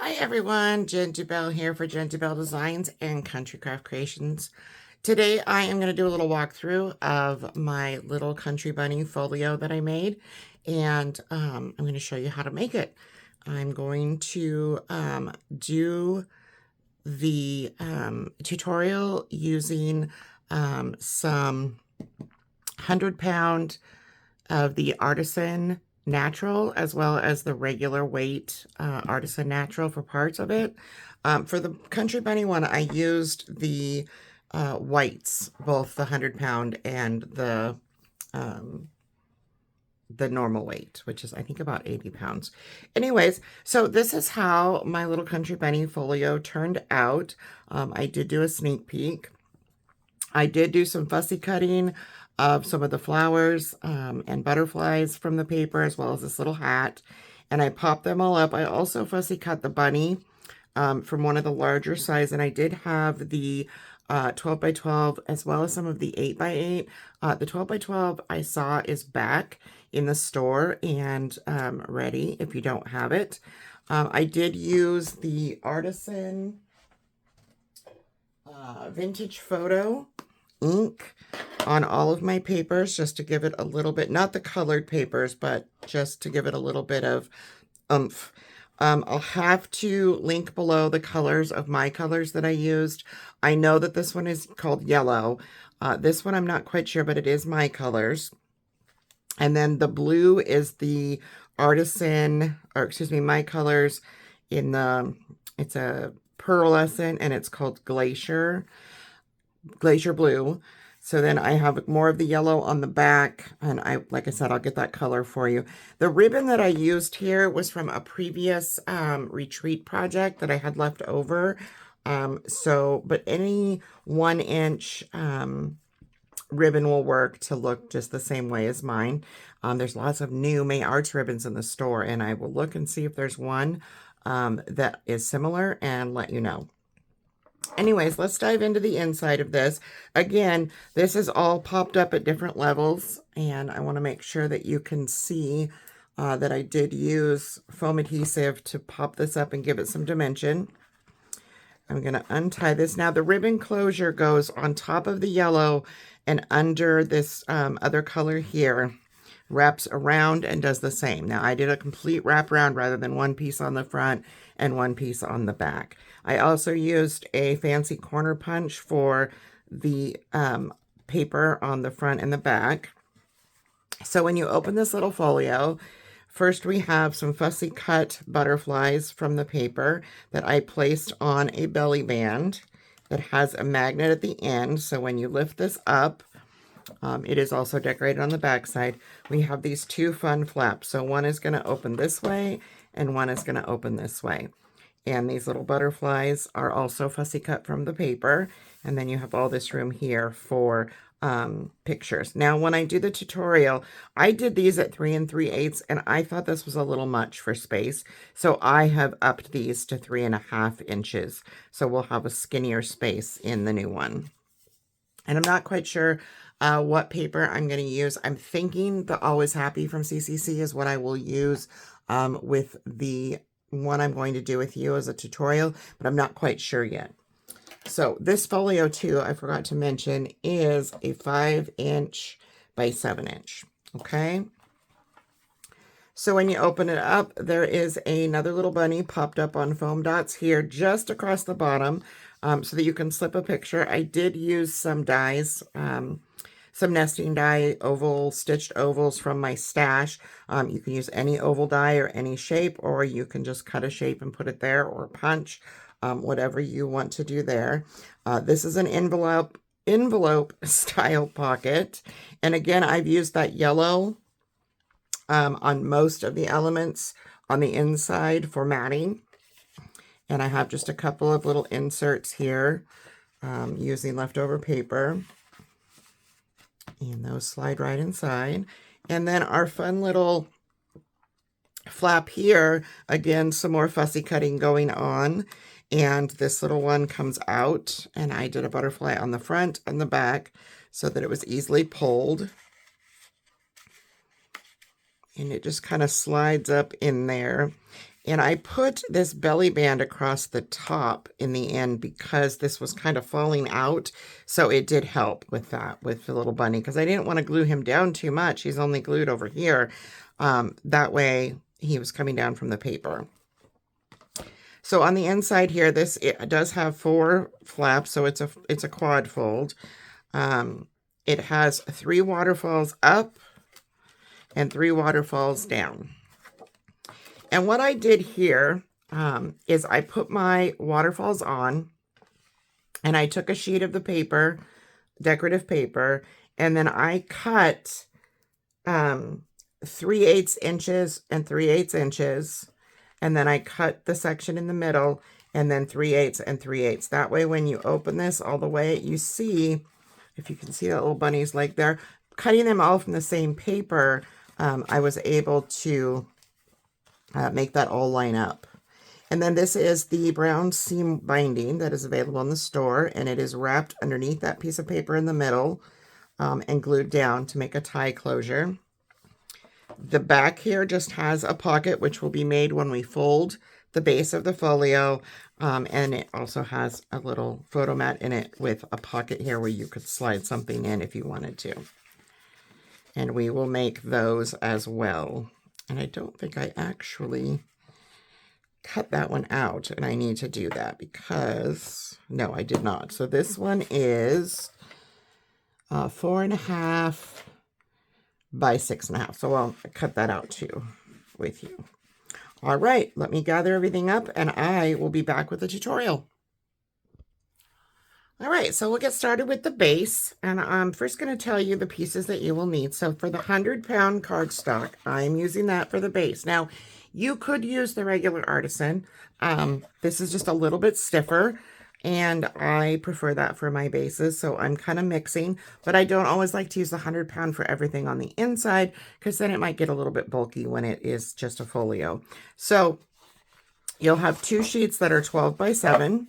Hi everyone, Jen Bell here for Jen Bell Designs and Country Craft Creations. Today I am going to do a little walkthrough of my little country bunny folio that I made, and I'm going to show you how to make it. I'm going to do the tutorial using some 100-pound of the Artisan Natural, as well as the regular weight Artisan Natural for parts of it. For the Country Bunny one, I used the whites, both the 100-pound and the normal weight, which is I think about 80 pounds. Anyways, so this is how my little Country Bunny folio turned out. I did do a sneak peek. I did do some fussy cutting of some of the flowers and butterflies from the paper, as well as this little hat. And I popped them all up. I also fussy cut the bunny from one of the larger size. And I did have the 12 by 12 as well as some of the 8 by 8. The 12 by 12 I saw is back in the store and ready if you don't have it. I did use the Artisan Vintage Photo ink on all of my papers, just to give it a little bit, not the colored papers, but just to give it a little bit of oomph. I'll have to link below the colors of my colors that I used. I know that this one is called yellow. This one I'm not quite sure, but it is my colors. And then the blue is the Artisan, or excuse me, my colors in the, it's a pearlescent and it's called Glacier blue. So then I have more of the yellow on the back, and like I said, I'll get that color for you. The ribbon that I used here was from a previous retreat project that I had left over. But any 1-inch ribbon will work to look just the same way as mine. There's lots of new May Arts ribbons in the store, and I will look and see if there's one that is similar and let you know. Anyways, let's dive into the inside of this. Again, this is all popped up at different levels, and I want to make sure that you can see that I did use foam adhesive to pop this up and give it some dimension. I'm going to untie this. Now, the ribbon closure goes on top of the yellow and under this other color here, wraps around and does the same. Now, I did a complete wrap around rather than one piece on the front and one piece on the back. I also used a fancy corner punch for the paper on the front and the back. So when you open this little folio, first we have some fussy cut butterflies from the paper that I placed on a belly band that has a magnet at the end. So when you lift this up, it is also decorated on the back side. We have these two fun flaps. So one is going to open this way and one is going to open this way. And these little butterflies are also fussy cut from the paper. And then you have all this room here for pictures. Now, when I do the tutorial, I did these at 3 3/8, and I thought this was a little much for space. So I have upped these to 3.5 inches. So we'll have a skinnier space in the new one. And I'm not quite sure what paper I'm going to use. I'm thinking the Always Happy from CCC is what I will use with the one I'm going to do with you as a tutorial, but I'm not quite sure yet. So this folio too, I forgot to mention, is a 5-inch by 7-inch. Okay. So when you open it up, there is another little bunny popped up on foam dots here just across the bottom so that you can slip a picture. I did use some dies, some nesting die, stitched ovals from my stash. You can use any oval die or any shape, or you can just cut a shape and put it there, or punch, whatever you want to do there. This is an envelope style pocket. And again, I've used that yellow on most of the elements on the inside for matting. And I have just a couple of little inserts here using leftover paper. And those slide right inside. And then our fun little flap here, again, some more fussy cutting going on. And this little one comes out, and I did a butterfly on the front and the back so that it was easily pulled. And it just kind of slides up in there. And I put this belly band across the top in the end because this was kind of falling out. So it did help with that, with the little bunny, because I didn't want to glue him down too much. He's only glued over here. That way he was coming down from the paper. So on the inside here, it does have 4 flaps, so it's a quad fold. It has 3 waterfalls up and 3 waterfalls down. And what I did here is I put my waterfalls on, and I took a sheet of the paper, decorative paper, and then I cut 3/8 inches and 3/8 inches, and then I cut the section in the middle, and then 3/8 and 3/8. That way, when you open this all the way, you see, if you can see that little bunny's leg there, cutting them all from the same paper, I was able to make that all line up. And then this is the brown seam binding that is available in the store, and it is wrapped underneath that piece of paper in the middle and glued down to make a tie closure. The back here just has a pocket, which will be made when we fold the base of the folio, and it also has a little photo mat in it with a pocket here where you could slide something in if you wanted to. And we will make those as well. And I don't think I actually cut that one out, and I need to do that because, no, I did not. So this one is 4.5 by 6.5. So I'll cut that out too with you. All right, let me gather everything up and I will be back with the tutorial. All right, so we'll get started with the base, and I'm first going to tell you the pieces that you will need. So for the 100-pound cardstock, I'm using that for the base. Now, you could use the regular Artisan. This is just a little bit stiffer, and I prefer that for my bases, so I'm kind of mixing, but I don't always like to use the 100-pound for everything on the inside, because then it might get a little bit bulky when it is just a folio. So you'll have 2 sheets that are 12 by 7.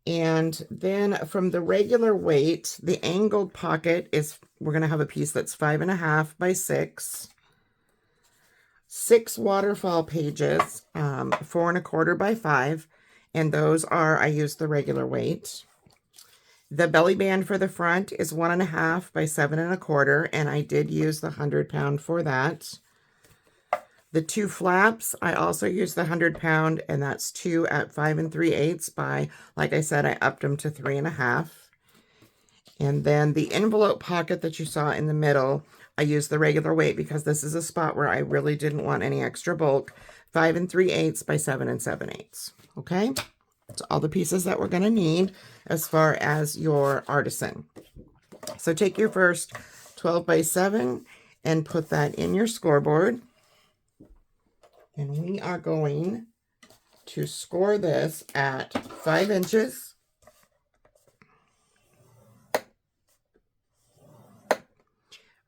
And then from the regular weight, the angled pocket is, we're going to have a piece that's 5.5 by 6. 6 waterfall pages, 4.25 by 5. And those are, I used the regular weight. The belly band for the front is 1.5 by 7.25. And I did use the 100-pound for that. The 2 flaps, I also used the 100-pound, and that's 2 at 5 3/8 by, like I said, I upped them to 3.5. And then the envelope pocket that you saw in the middle, I used the regular weight because this is a spot where I really didn't want any extra bulk. 5 3/8 by 7 7/8. Okay, that's all the pieces that we're going to need as far as your Artisan. So take your first 12 by 7 and put that in your scoreboard. And we are going to score this at 5 inches,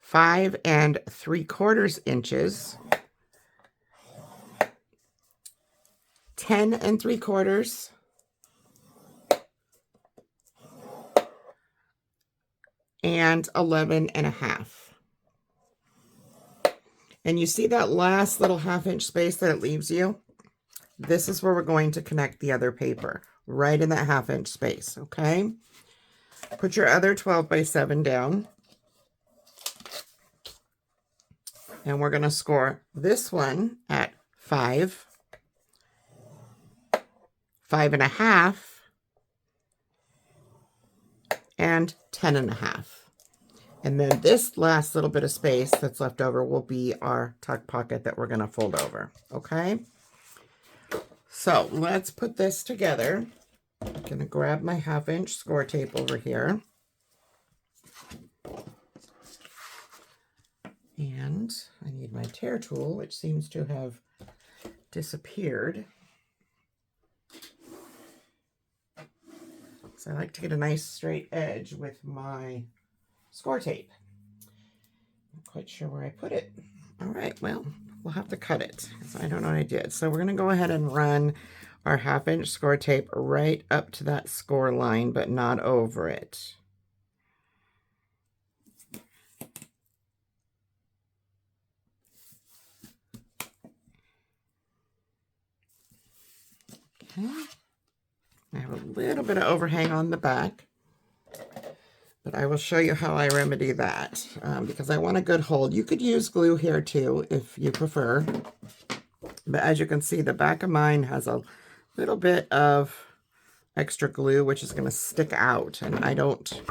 5 3/4 inches, 10 3/4, and 11.5. And you see that last little 1/2 inch space that it leaves you? This is where we're going to connect the other paper, right in that 1/2 inch space, okay? Put your other 12 by 7 down. And we're going to score this one at 5, 5.5, and 10.5. And then this last little bit of space that's left over will be our tuck pocket that we're going to fold over, okay? So let's put this together. I'm going to grab my 1/2 inch score tape over here. And I need my tear tool, which seems to have disappeared. So I like to get a nice straight edge with my score tape. Not quite sure where I put it. All right, well, we'll have to cut it. So I don't know what I did. So we're going to go ahead and run our 1/2 inch score tape right up to that score line, but not over it. Okay. I have a little bit of overhang on the back, but I will show you how I remedy that because I want a good hold. You could use glue here too if you prefer, but as you can see, the back of mine has a little bit of extra glue, which is going to stick out, and I don't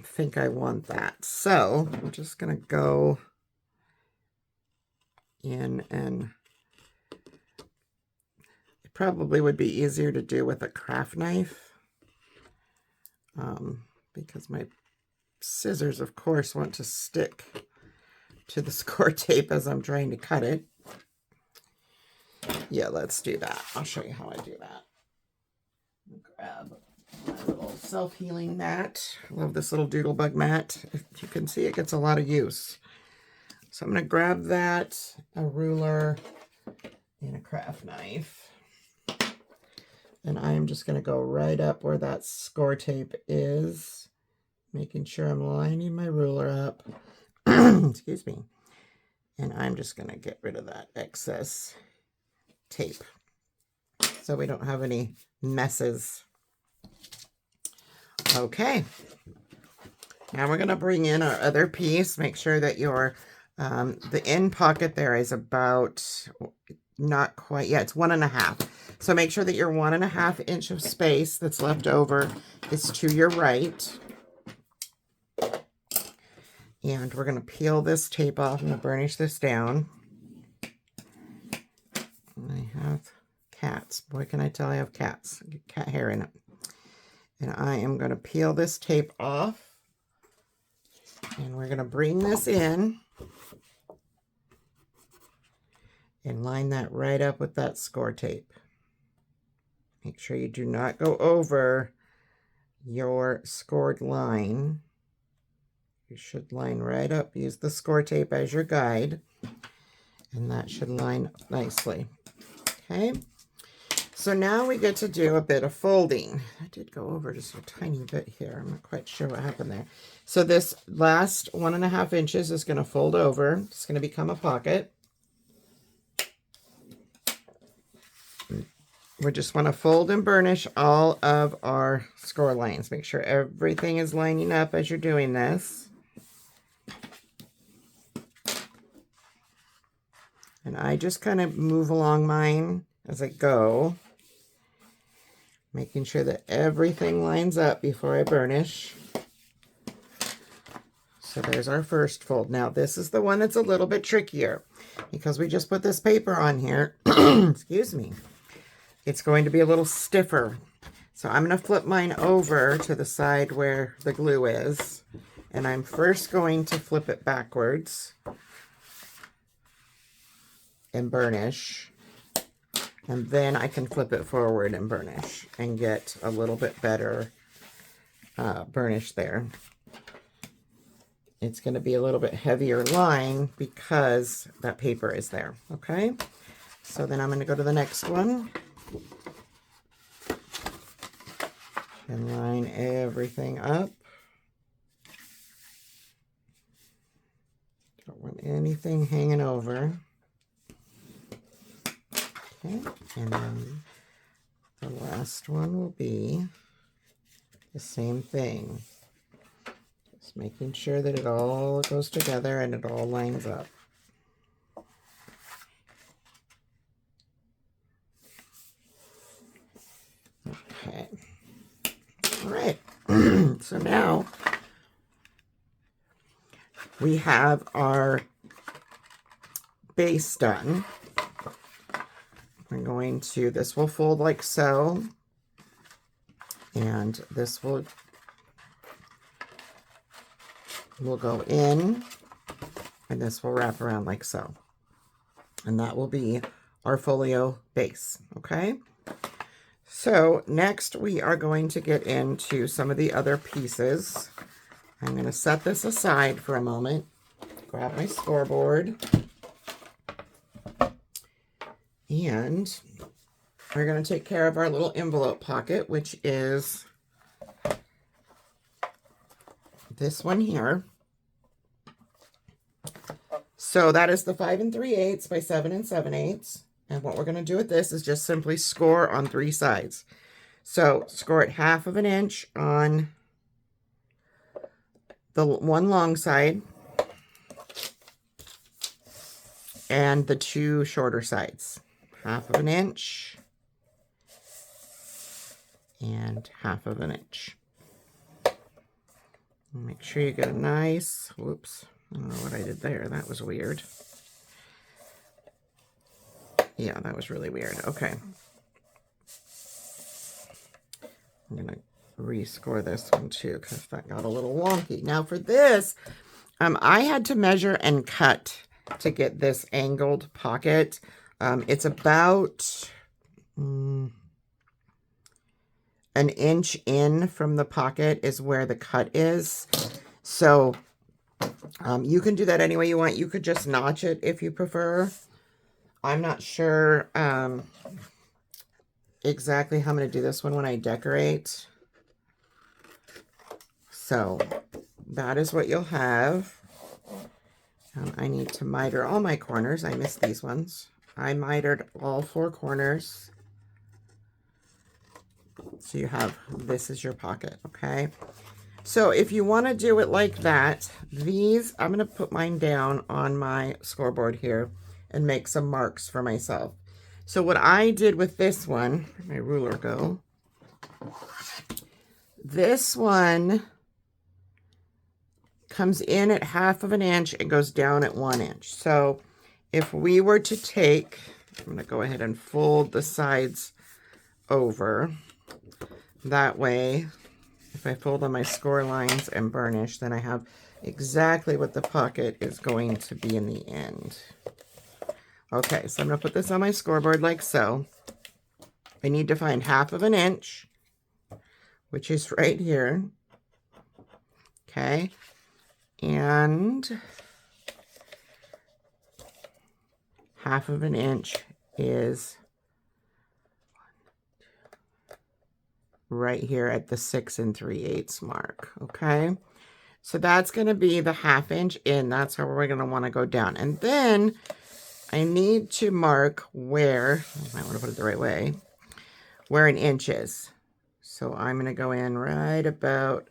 think I want that. So I'm just going to go in, and it probably would be easier to do with a craft knife because my scissors, of course, want to stick to the score tape as I'm trying to cut it. Yeah, let's do that. I'll show you how I do that. Grab my little self-healing mat. I love this little doodlebug mat. If you can see, it gets a lot of use. So I'm going to grab that, a ruler, and a craft knife. And I am just going to go right up where that score tape is, making sure I'm lining my ruler up. Excuse me. And I'm just going to get rid of that excess tape so we don't have any messes. Okay. Now we're going to bring in our other piece. Make sure that your the end pocket there is about, not quite, yeah, it's 1.5. So make sure that your 1.5 inch of space that's left over is to your right. And we're going to peel this tape off and burnish this down. I have cats. Boy, can I tell I have cats. Get cat hair in it. And I am going to peel this tape off. And we're going to bring this in and line that right up with that score tape. Make sure you do not go over your scored line. You should line right up. Use the score tape as your guide. And that should line nicely. Okay. So now we get to do a bit of folding. I did go over just a tiny bit here. I'm not quite sure what happened there. So this last 1.5 inches is going to fold over. It's going to become a pocket. We just want to fold and burnish all of our score lines. Make sure everything is lining up as you're doing this. And I just kind of move along mine as I go, making sure that everything lines up before I burnish. So there's our first fold. Now this is the one that's a little bit trickier because we just put this paper on here. Excuse me. It's going to be a little stiffer. So I'm going to flip mine over to the side where the glue is. And I'm first going to flip it backwards and burnish. And then I can flip it forward and burnish and get a little bit better burnish there. It's going to be a little bit heavier line because that paper is there. Okay. So then I'm going to go to the next one. And line everything up. Don't want anything hanging over. Okay, and then the last one will be the same thing. Just making sure that it all goes together and it all lines up. Okay. All right, so now we have our base done. I'm going to, this will fold like so, and this will go in, and this will wrap around like so. And that will be our folio base, okay? So next we are going to get into some of the other pieces. I'm going to set this aside for a moment, grab my scoreboard, and we're going to take care of our little envelope pocket, which is this one here. So that is the 5 3/8 by 7 7/8. And what we're going to do with this is just simply score on 3 sides. So score it 1/2 inch on the one long side and the 2 shorter sides. 1/2 inch and 1/2 inch. Make sure you get a nice, whoops, I don't know what I did there. That was weird. Yeah, that was really weird. Okay. I'm going to rescore this one too because that got a little wonky. Now for this, I had to measure and cut to get this angled pocket. It's about an inch in from the pocket is where the cut is. So you can do that any way you want. You could just notch it if you prefer. I'm not sure exactly how I'm going to do this one when I decorate. So that is what you'll have. I need to miter all my corners. I missed these ones. I mitered all 4 corners. So you have, this is your pocket, okay? So if you want to do it like that, these, I'm going to put mine down on my scoreboard here and make some marks for myself. So what I did with this one, where'd my ruler go? This one comes in at 1/2 inch and goes down at 1 inch. So if we were to take, I'm going to go ahead and fold the sides over. That way, if I fold on my score lines and burnish, then I have exactly what the pocket is going to be in the end. Okay, so I'm going to put this on my scoreboard like so. I need to find 1/2 inch, which is right here. Okay, and 1/2 inch is right here at the 6 3/8 mark. Okay, so that's going to be the 1/2 inch in. That's how we're going to want to go down. And then I need to mark where, I might want to put it the right way, where an inch is. So I'm going to go in right about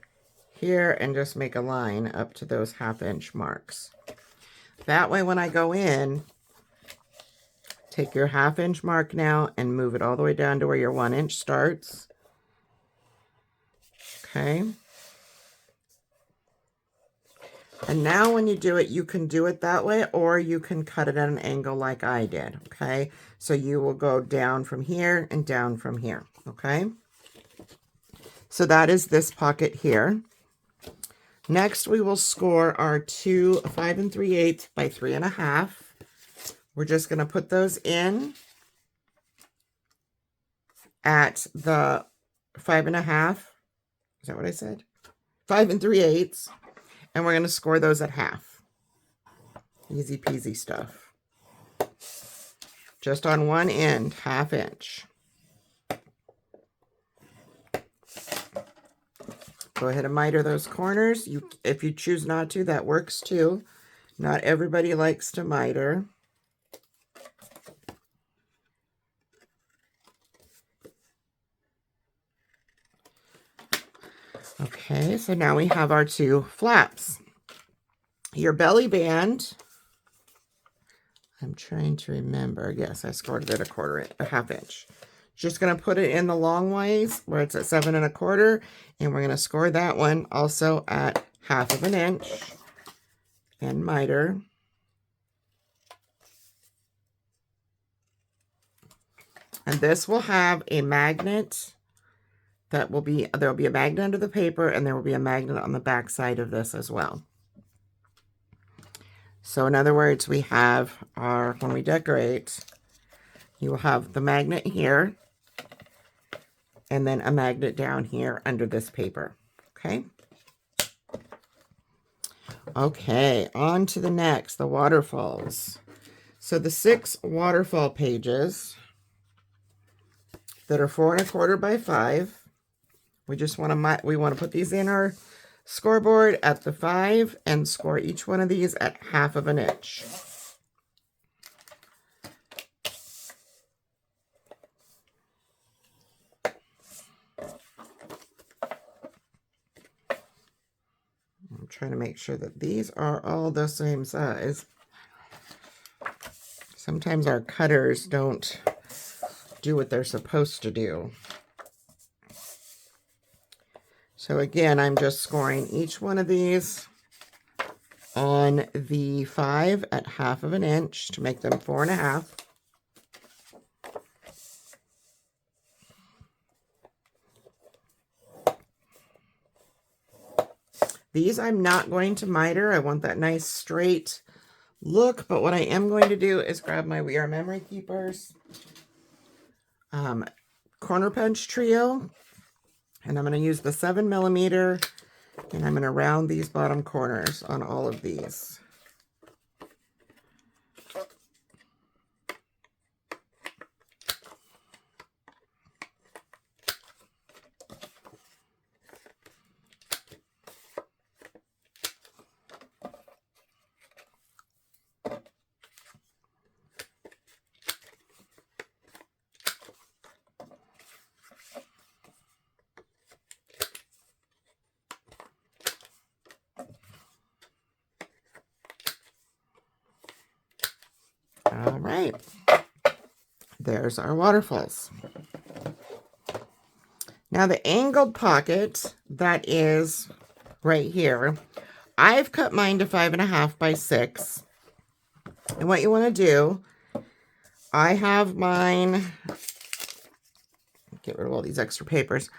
here and just make a line up to those 1/2 inch marks. That way when I go in, take your 1/2 inch mark now and move it all the way down to where your 1 inch starts. Okay. And now when you do it, you can do it that way, or you can cut it at an angle like I did, okay? So you will go down from here and down from here, okay? So that is this pocket here. Next, we will score our 2 5 3/8 by 3 1/2. We're just going to put those in at the 5 1/2. Is that what I said? 5 3/8. And we're going to score those at 1/2. Easy peasy stuff. Just on one end, 1/2 inch. Go ahead and miter those corners. If you choose not to, that works too. Not everybody likes to miter. Okay, so now we have our 2 flaps. Your belly band, I'm trying to remember. Yes, I scored it at a 1/2 inch. Just going to put it in the long ways where it's at 7 1/4, and we're going to score that one also at 1/2 inch and miter. And this will have a magnet that will be, there'll be a magnet under the paper, and there will be a magnet on the back side of this as well. So in other words, we have our, when we decorate, you will have the magnet here, and then a magnet down here under this paper, okay? Okay, on to the next, the waterfalls. So the 6 waterfall pages that are 4 1/4 by 5, we just want to put these in our scoreboard at the 5 and score each one of these at 1/2 inch. trying to make sure that these are all the same size. Sometimes our cutters don't do what they're supposed to do. So again, I'm just scoring each one of these on the 5 at 1/2 inch to make them 4.5. These I'm not going to miter. I want that nice straight look, but what I am going to do is grab my We Are Memory Keepers corner punch trio, and I'm going to use the 7mm, and I'm going to round these bottom corners on all of these. All right, there's our waterfalls. Now the angled pocket that is right here, I've cut mine to 5.5 by 6. And what you want to do, I have mine, get rid of all these extra papers.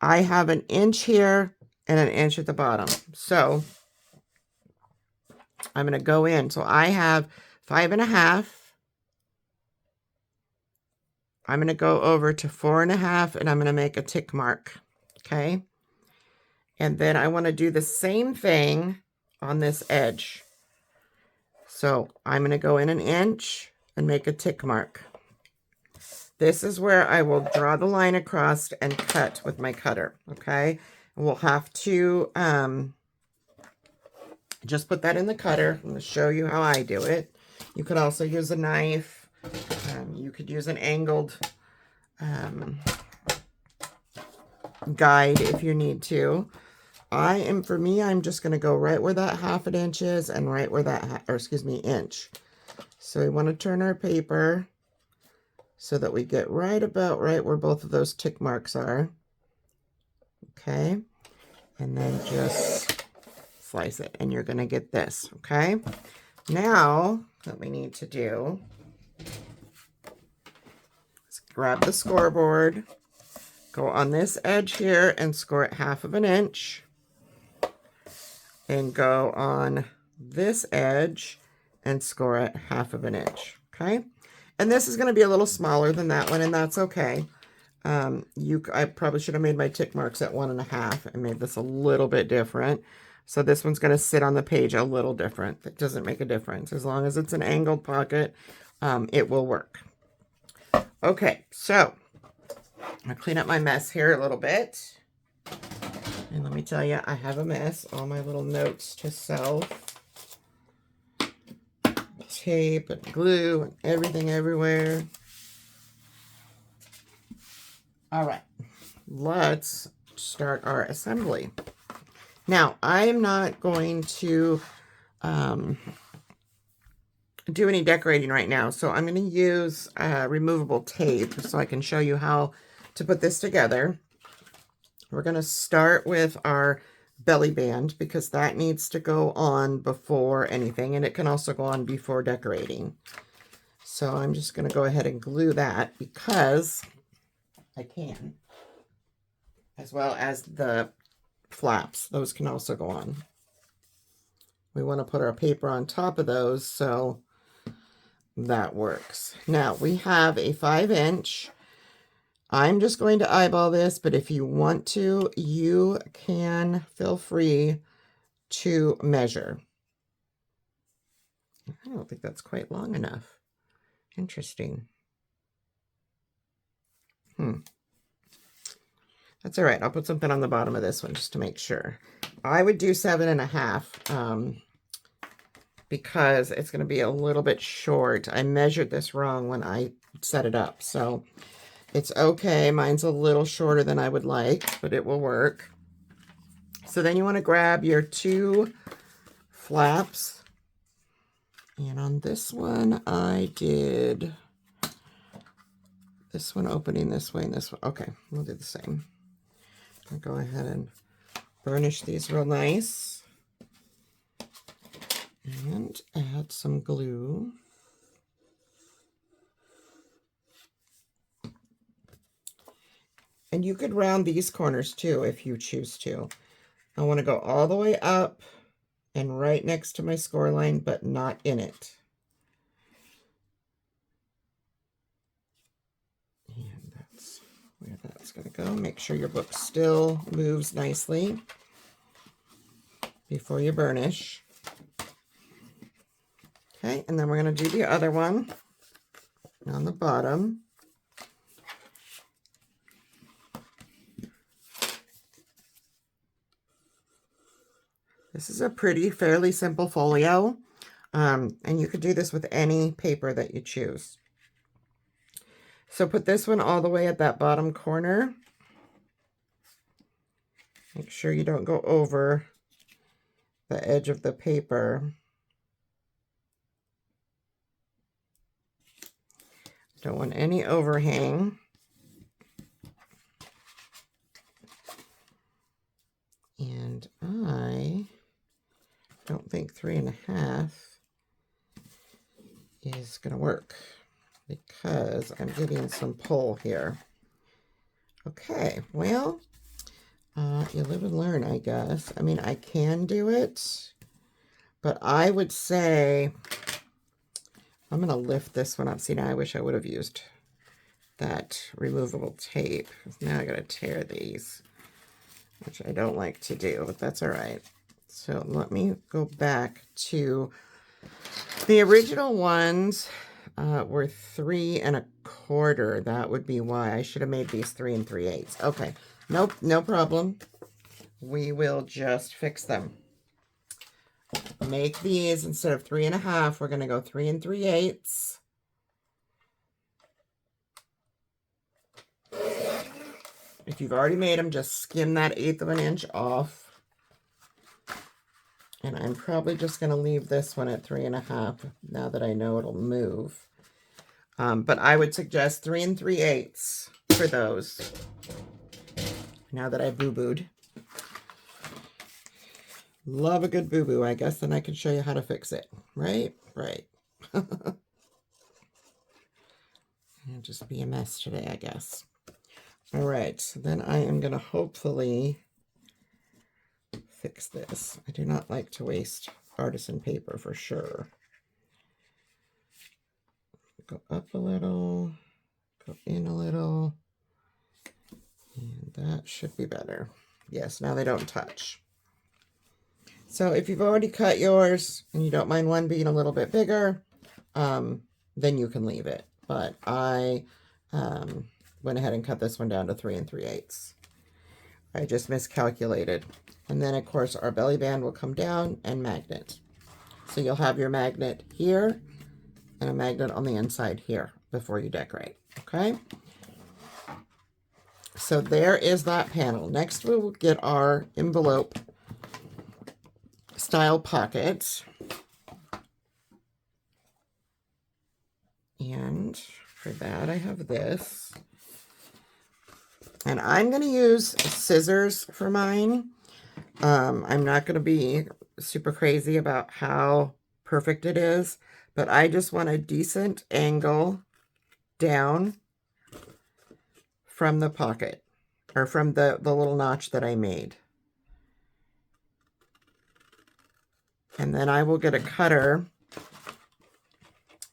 I have 1 inch here and 1 inch at the bottom. So I'm going to go in. So I have 5.5. I'm going to go over to 4.5 and I'm going to make a tick mark. Okay. And then I want to do the same thing on this edge. So I'm going to go in 1 inch and make a tick mark. This is where I will draw the line across and cut with my cutter. Okay. And we'll have to just put that in the cutter. I'm going to show you how I do it. You could also use a knife. You could use an angled guide if you need to. For me, I'm just going to go right where that 1/2 inch is and right where that, inch. So we want to turn our paper so that we get right about right where both of those tick marks are. Okay. And then just slice it and you're going to get this. Okay. Now what we need to do is grab the scoreboard, go on this edge here and score it 1/2 inch, and go on this edge and score it 1/2 inch. Okay. And this is going to be a little smaller than that one, and that's okay. I probably should have made my tick marks at 1.5 and made this a little bit different. So this one's going to sit on the page a little different. It doesn't make a difference. As long as it's an angled pocket, it will work. Okay, so I'm going to clean up my mess here a little bit. And let me tell you, I have a mess. All my little notes to self. Tape and glue and everything everywhere. All right, let's start our assembly. Now, I'm not going to do any decorating right now, so I'm going to use removable tape so I can show you how to put this together. We're going to start with our belly band because that needs to go on before anything, and it can also go on before decorating. So I'm just going to go ahead and glue that because I can, as well as the flaps. Those can also go on. We want to put our paper on top of those, so that works. Now we have a 5 inch. I'm just going to eyeball this, but if you want to, you can feel free to measure. I don't think that's quite long enough. Interesting. That's all right. I'll put something on the bottom of this one just to make sure. I would do 7.5 because it's going to be a little bit short. I measured this wrong when I set it up, so it's okay. Mine's a little shorter than I would like, but it will work. So then you want to grab your 2 flaps. And on this one, I did this one opening this way and this one. Okay, we'll do the same. I'll go ahead and burnish these real nice. And add some glue. And you could round these corners too if you choose to. I want to go all the way up and right next to my score line, but not in it. And that's where that's going to go. Make sure your book still moves nicely before you burnish. Okay, and then we're going to do the other one on the bottom. This is a fairly simple folio, and you could do this with any paper that you choose. So put this one all the way at that bottom corner. Make sure you don't go over the edge of the paper. Don't want any overhang. And I don't think 3.5 is going to work because I'm getting some pull here. Okay, well, you live and learn, I guess. I mean, I can do it, but I would say I'm going to lift this one up. See, now I wish I would have used that removable tape. Now I got to tear these, which I don't like to do, but that's all right. So let me go back to the original ones. Were 3 1/4. That would be why I should have made these 3 3/8. Okay, nope, no problem. We will just fix them. Make these instead of 3.5. We're going to go 3 3/8. If you've already made them, just skim that 1/8 of an inch off. And I'm probably just going to leave this one at 3.5 now that I know it'll move. But I would suggest 3 3/8 for those. Now that I boo-booed. Love a good boo-boo, I guess. Then I can show you how to fix it. Right? Right. It'll just be a mess today, I guess. All right. So then I am going to hopefully fix this. I do not like to waste artisan paper for sure. Go up a little, go in a little, and that should be better. Yes, now they don't touch. So if you've already cut yours and you don't mind one being a little bit bigger, then you can leave it. But I went ahead and cut this one down to 3 3/8. I just miscalculated. And then, of course, our belly band will come down and magnet. So you'll have your magnet here and a magnet on the inside here before you decorate, okay? So there is that panel. Next, we'll get our envelope style pockets. And for that, I have this. And I'm going to use scissors for mine. I'm not going to be super crazy about how perfect it is, but I just want a decent angle down from the pocket, or from the little notch that I made. And then I will get a cutter.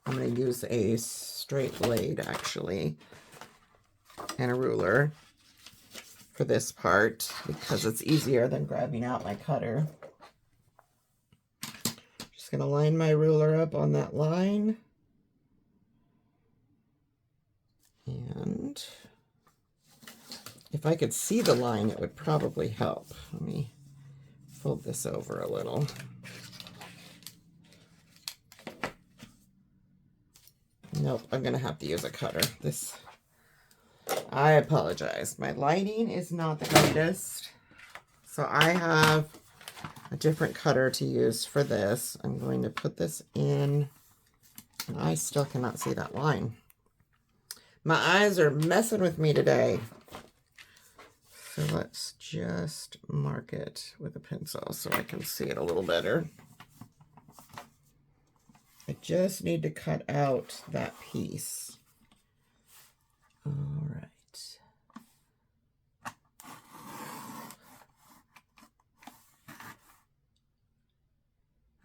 I'm going to use a straight blade, actually, and a ruler for this part because it's easier than grabbing out my cutter. Just going to line my ruler up on that line. And if I could see the line, it would probably help. Let me fold this over a little. Nope, I'm going to have to use a cutter. I apologize. My lighting is not the greatest, So I have a different cutter to use for this. I'm going to put this in, and I still cannot see that line. My eyes are messing with me today. So let's just mark it with a pencil so I can see it a little better. I just need to cut out that piece. All right.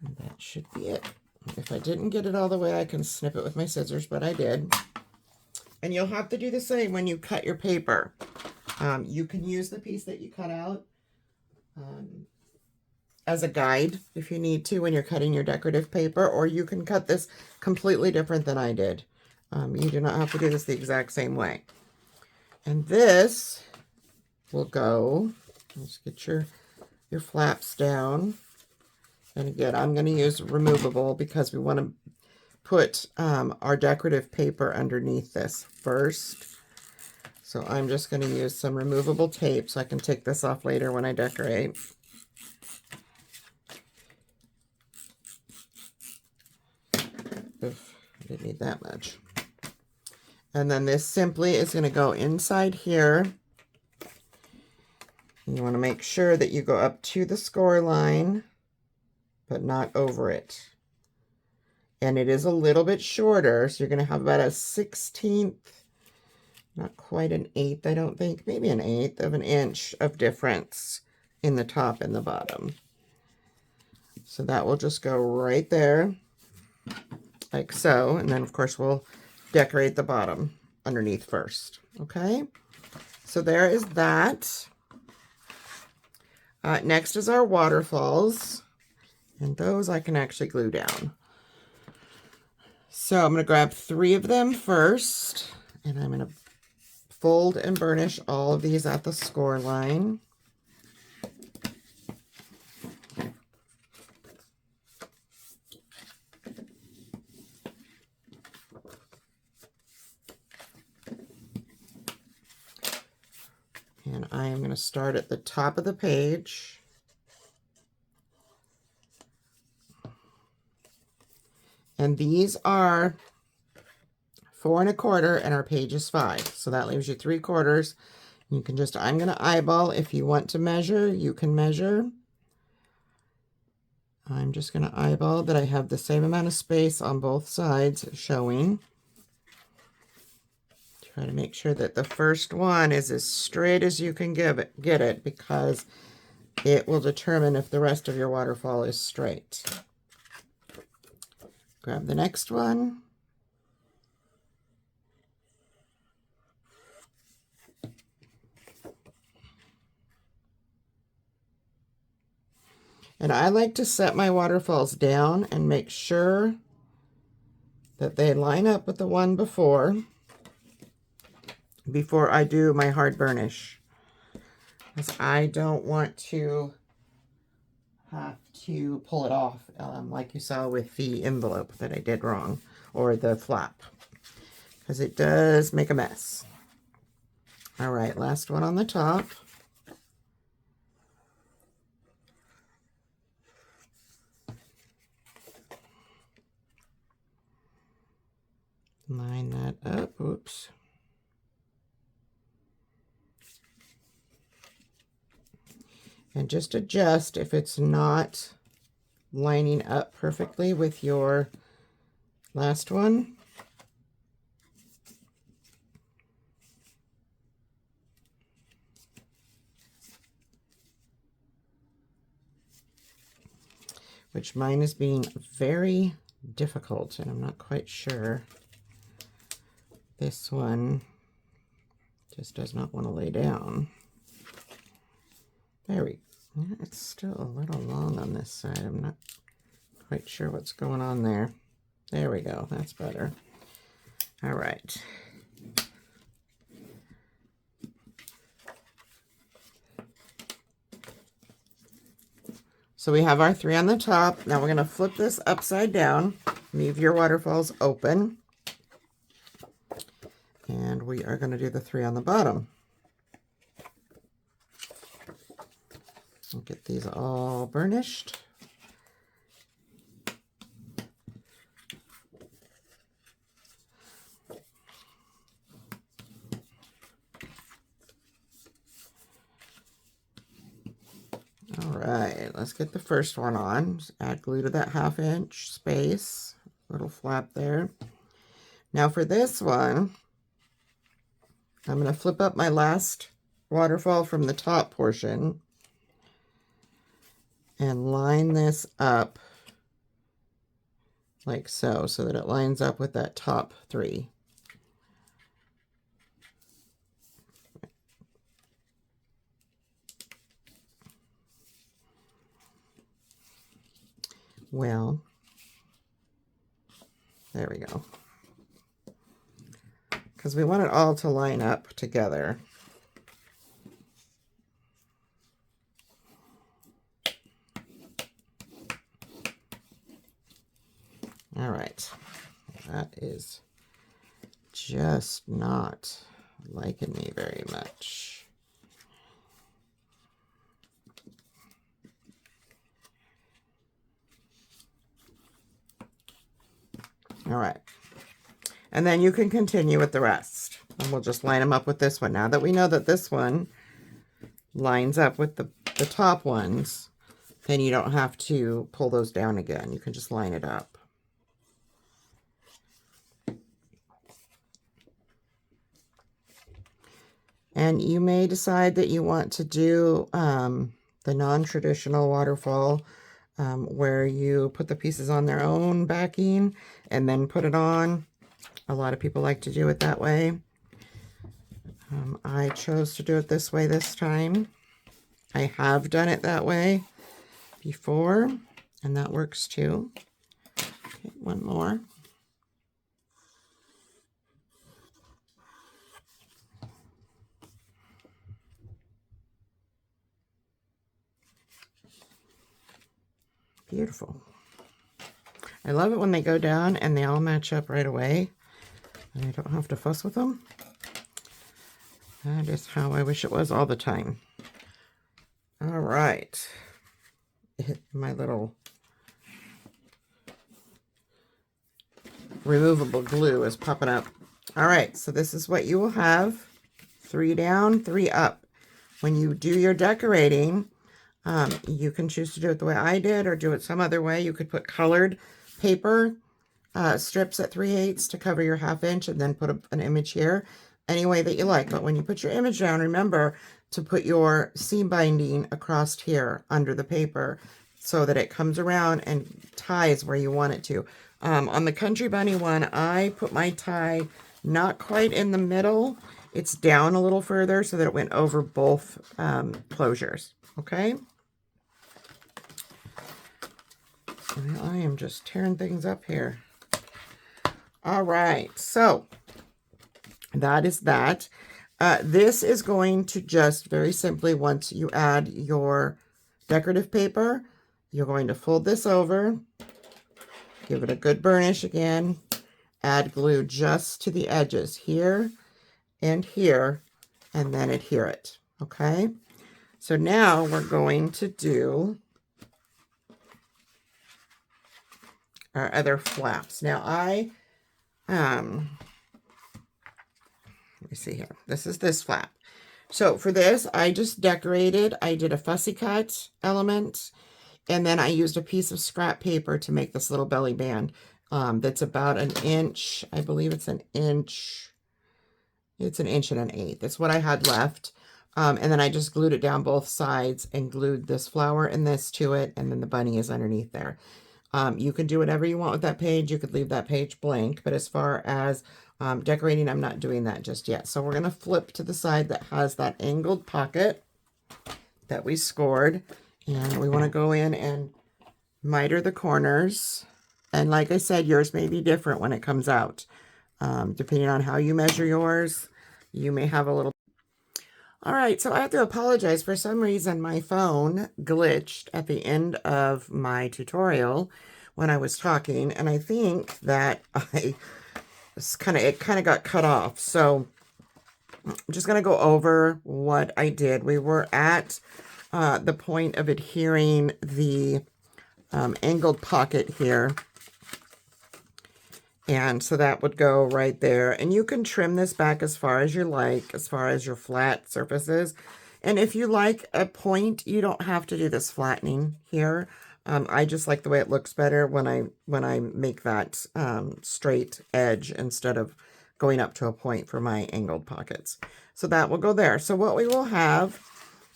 And that should be it. If I didn't get it all the way, I can snip it with my scissors, but I did. And you'll have to do the same when you cut your paper. You can use the piece that you cut out as a guide if you need to when you're cutting your decorative paper, or you can cut this completely different than I did. You do not have to do this the exact same way. And this will go, let's get your flaps down. And again, I'm going to use removable because we want to put our decorative paper underneath this first. So I'm just going to use some removable tape so I can take this off later when I decorate. Oof, I didn't need that much. And then this simply is going to go inside here. You want to make sure that you go up to the score line, but not over it. And it is a little bit shorter, so you're going to have about a 1/16, not quite an 1/8, I don't think, maybe an 1/8 of an inch of difference in the top and the bottom. So that will just go right there, like so. And then, of course, we'll decorate the bottom underneath first. Okay, so there is that. Next is our waterfalls, and those I can actually glue down. So I'm going to grab 3 of them first, and I'm going to fold and burnish all of these at the score line. And I am going to start at the top of the page. And these are 4 1/4 and our page is 5. So that leaves you 3/4. You can just, I'm going to eyeball. If you want to measure, you can measure. I'm just going to eyeball that I have the same amount of space on both sides showing. Try to make sure that the first one is as straight as you can get it, because it will determine if the rest of your waterfall is straight. Grab the next one. And I like to set my waterfalls down and make sure that they line up with the one before I do my hard burnish, because I don't want to have to pull it off like you saw with the envelope that I did wrong, or the flap, because it does make a mess. All right, last one on the top. Line that up. Oops. And just adjust if it's not lining up perfectly with your last one. Which mine is being very difficult, and I'm not quite sure. This one just does not want to lay down. There we go. It's still a little long on this side. I'm not quite sure what's going on there. There we go. That's better. All right. So we have our 3 on the top. Now we're going to flip this upside down. Leave your waterfalls open. And we are going to do the 3 on the bottom. Get these all burnished. All right, let's get the first one on. Just add glue to that 1/2 inch space, little flap there. Now for this one, I'm going to flip up my last waterfall from the top portion and line this up like so, so that it lines up with that top 3. Well, there we go. Because we want it all to line up together. All right, that is just not liking me very much. All right, and then you can continue with the rest, and we'll just line them up with this one. Now that we know that this one lines up with the top ones, then you don't have to pull those down again. You can just line it up. And you may decide that you want to do the non-traditional waterfall where you put the pieces on their own backing and then put it on. A lot of people like to do it that way. I chose to do it this way this time. I have done it that way before, and that works too. Okay, one more. Beautiful. I love it when they go down and they all match up right away and I don't have to fuss with them. That is how I wish it was all the time. All right. My little removable glue is popping up. All right, so this is what you will have. 3 down, 3 up. When you do your decorating, you can choose to do it the way I did or do it some other way. You could put colored paper strips at 3/8 to cover your 1/2 inch and then put an image here any way that you like. But when you put your image down, remember to put your seam binding across here under the paper so that it comes around and ties where you want it to. On the Country Bunny one, I put my tie not quite in the middle. It's down a little further so that it went over both closures. Okay? I am just tearing things up here. All right, so that is that. This is going to just very simply, once you add your decorative paper, you're going to fold this over, give it a good burnish again, add glue just to the edges here and here, and then adhere it. Okay, so now we're going to do our other flaps. Now let me see here. This is this flap. So for this, I just decorated. I did a fussy cut element, and then I used a piece of scrap paper to make this little belly band that's about 1 inch. I believe it's 1 inch. It's 1 1/8 inches. That's what I had left. And then I just glued it down both sides and glued this flower and this to it, and then the bunny is underneath there. You can do whatever you want with that page. You could leave that page blank, but as far as decorating, I'm not doing that just yet. So we're going to flip to the side that has that angled pocket that we scored, and we want to go in and miter the corners. And like I said, yours may be different when it comes out. Depending on how you measure yours, you may have a little. All right, so I have to apologize. For some reason, my phone glitched at the end of my tutorial when I was talking, and I think that it kind of got cut off. So I'm just going to go over what I did. We were at the point of adhering the angled pocket here. And so that would go right there. And you can trim this back as far as you like, as far as your flat surfaces. And if you like a point, you don't have to do this flattening here. I just like the way it looks better when I make that straight edge instead of going up to a point for my angled pockets. So that will go there. So what we will have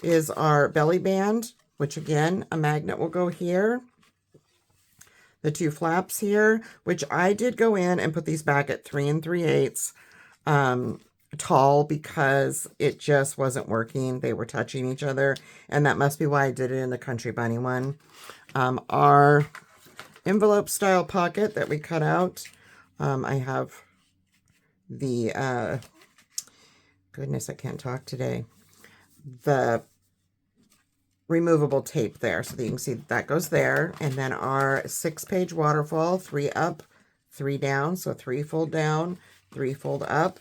is our belly band, which again, a magnet will go here. The two flaps here, which I did go in and put these back at 3 3/8 tall because it just wasn't working. They were touching each other, and that must be why I did it in the Country Bunny one. Our envelope style pocket that we cut out, I have the, goodness, I can't talk today, the removable tape there, so that you can see that goes there. And then our 6-page waterfall, 3 up, 3 down, so 3 fold down, 3 fold up.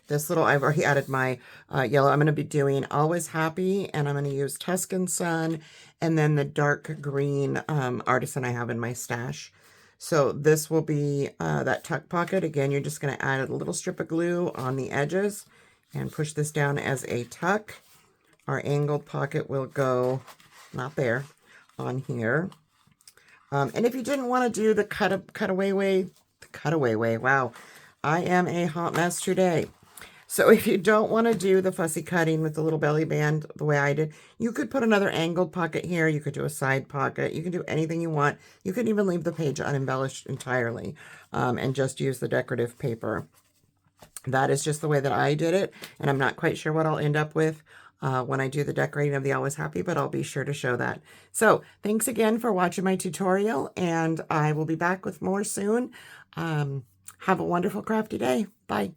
This little, I've already added my yellow. I'm going to be doing Always Happy, and I'm going to use Tuscan Sun, and then the dark green Artisan I have in my stash. So this will be that tuck pocket. Again, you're just going to add a little strip of glue on the edges and push this down as a tuck. Our angled pocket will go, not there, on here. And if you didn't want to do the cutaway way, wow, I am a hot mess today. So if you don't want to do the fussy cutting with the little belly band the way I did, you could put another angled pocket here. You could do a side pocket. You can do anything you want. You can even leave the page unembellished entirely and just use the decorative paper. That is just the way that I did it, and I'm not quite sure what I'll end up with when I do the decorating of the Always Happy, but I'll be sure to show that. So thanks again for watching my tutorial, and I will be back with more soon. Have a wonderful crafty day. Bye.